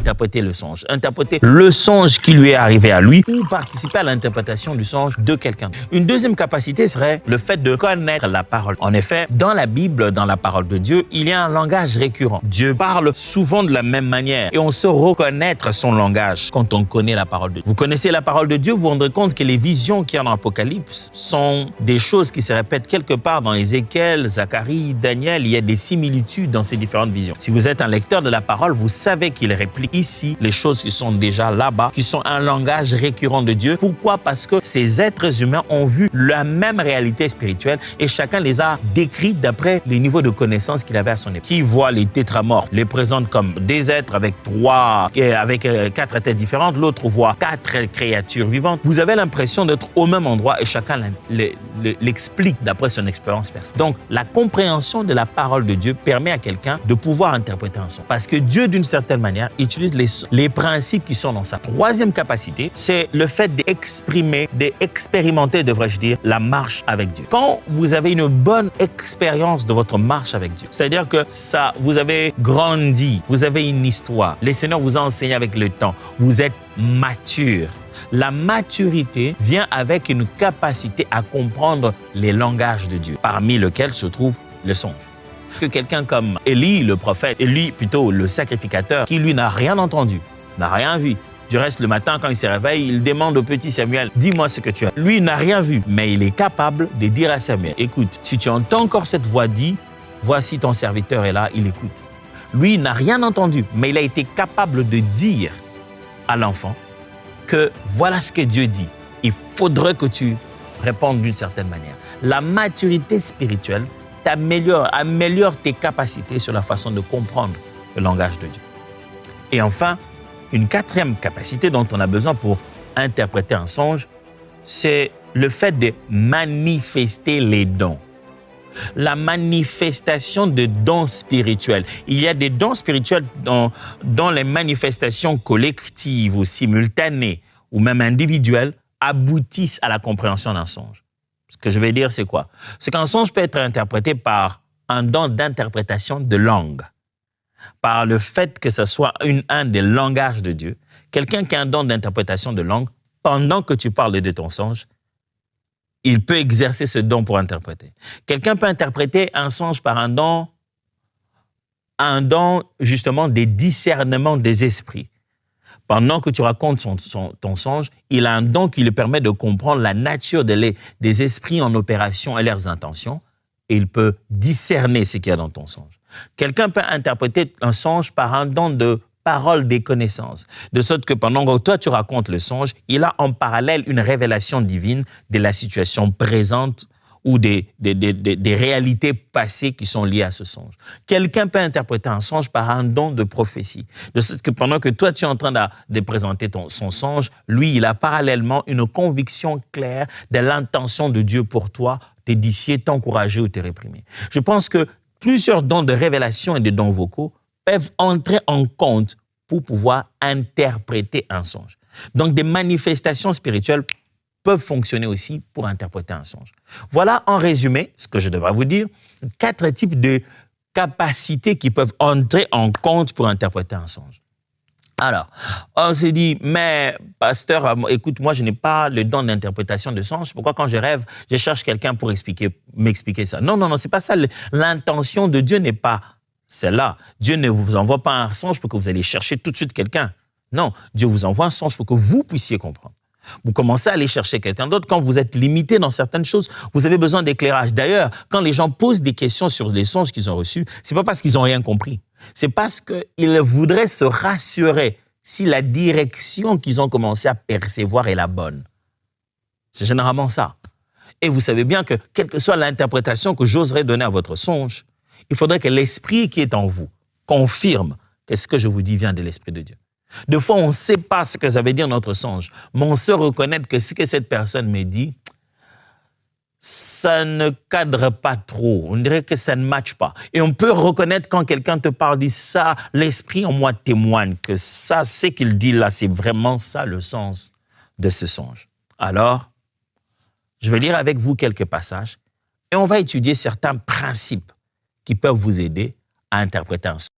interpréter le songe, interpréter le songe qui lui est arrivé à lui ou participer à l'interprétation du songe de quelqu'un. Une deuxième capacité serait le fait de connaître la parole. En effet, dans la Bible, dans la parole de Dieu, il y a un langage récurrent. Dieu parle souvent de la même manière et on sait reconnaître son langage quand on connaît la parole de Dieu. Vous connaissez la parole de Dieu, vous vous rendrez compte que les visions qu'il y a dans l'Apocalypse sont des choses qui se répètent quelque part dans Ézéchiel, Zacharie, Daniel. Il y a des similitudes dans ces différentes visions. Si vous êtes un lecteur de la parole, vous savez qu'il réplique ici les choses qui sont déjà là-bas, qui sont un langage récurrent de Dieu. Pourquoi? Parce que ces êtres humains ont vu la même réalité spirituelle et chacun les a décrites d'après les niveaux de connaissance qu'il avait à son époque. Qui voit les tétramorphes, les présente comme des êtres avec quatre têtes différentes, l'autre voit 4 créatures vivantes. Vous avez l'impression d'être au même endroit et chacun l'explique d'après son expérience personnelle. Donc, la compréhension de la parole de Dieu permet à quelqu'un de pouvoir interpréter un son. Parce que Dieu, d'une certaine manière, utilise les principes qui sont dans sa. Troisième capacité, c'est le fait d'exprimer, d'expérimenter, devrais-je dire, la marche avec Dieu. Quand vous avez une bonne expérience de votre marche avec Dieu, c'est-à-dire que vous avez grandi, vous avez une histoire, le Seigneur vous a enseigné avec le temps, vous êtes mature. La maturité vient avec une capacité à comprendre les langages de Dieu, parmi lesquels se trouve le songe. Que quelqu'un comme Élie, le prophète, Élie plutôt le sacrificateur, qui lui n'a rien entendu, n'a rien vu. Du reste, le matin, quand il se réveille, il demande au petit Samuel, dis-moi ce que tu as. Lui, il n'a rien vu, mais il est capable de dire à Samuel, écoute, si tu entends encore cette voix, dis, voici ton serviteur est là, il écoute. Lui, il n'a rien entendu, mais il a été capable de dire à l'enfant que voilà ce que Dieu dit. Il faudrait que tu répondes d'une certaine manière. La maturité spirituelle améliore tes capacités sur la façon de comprendre le langage de Dieu. Et enfin, une quatrième capacité dont on a besoin pour interpréter un songe, c'est le fait de manifester les dons. La manifestation de dons spirituels. Il y a des dons spirituels dont les manifestations collectives ou simultanées ou même individuelles aboutissent à la compréhension d'un songe. Ce que je vais dire, c'est quoi? C'est qu'un songe peut être interprété par un don d'interprétation de langue, par le fait que ce soit un des langages de Dieu. Quelqu'un qui a un don d'interprétation de langue, pendant que tu parles de ton songe, il peut exercer ce don pour interpréter. Quelqu'un peut interpréter un songe par un don justement des discernements des esprits. Pendant que tu racontes ton songe, il a un don qui lui permet de comprendre la nature des esprits en opération et leurs intentions, et il peut discerner ce qu'il y a dans ton songe. Quelqu'un peut interpréter un songe par un don de parole des connaissances, de sorte que pendant que toi tu racontes le songe, il a en parallèle une révélation divine de la situation présente ou des réalités passées qui sont liées à ce songe. Quelqu'un peut interpréter un songe par un don de prophétie, de sorte que pendant que toi tu es en train de présenter son songe, lui il a parallèlement une conviction claire de l'intention de Dieu pour toi, t'édifier, t'encourager ou te réprimer. Je pense que plusieurs dons de révélation et de dons vocaux peuvent entrer en compte pour pouvoir interpréter un songe. Donc, des manifestations spirituelles peuvent fonctionner aussi pour interpréter un songe. Voilà, en résumé, ce que je devrais vous dire, 4 types de capacités qui peuvent entrer en compte pour interpréter un songe. Alors, on s'est dit, mais pasteur, écoute, moi, je n'ai pas le don d'interprétation de songe. Pourquoi quand je rêve, je cherche quelqu'un pour m'expliquer ça? Non, non, non, c'est pas ça. L'intention de Dieu n'est pas celle-là. Dieu ne vous envoie pas un songe pour que vous allez chercher tout de suite quelqu'un. Non, Dieu vous envoie un songe pour que vous puissiez comprendre. Vous commencez à aller chercher quelqu'un d'autre. Quand vous êtes limité dans certaines choses, vous avez besoin d'éclairage. D'ailleurs, quand les gens posent des questions sur les songes qu'ils ont reçus, c'est pas parce qu'ils n'ont rien compris. C'est parce qu'ils voudraient se rassurer si la direction qu'ils ont commencé à percevoir est la bonne. C'est généralement ça. Et vous savez bien que, quelle que soit l'interprétation que j'oserais donner à votre songe, il faudrait que l'esprit qui est en vous confirme que ce que je vous dis vient de l'Esprit de Dieu. Des fois, on ne sait pas ce que ça veut dire notre songe, mais on sait reconnaître que ce que cette personne me dit, ça ne cadre pas trop. On dirait que ça ne matche pas. Et on peut reconnaître quand quelqu'un te parle, dit ça, l'esprit en moi témoigne que ça, ce qu'il dit là, c'est vraiment ça le sens de ce songe. Alors, je vais lire avec vous quelques passages et on va étudier certains principes qui peuvent vous aider à interpréter un songe.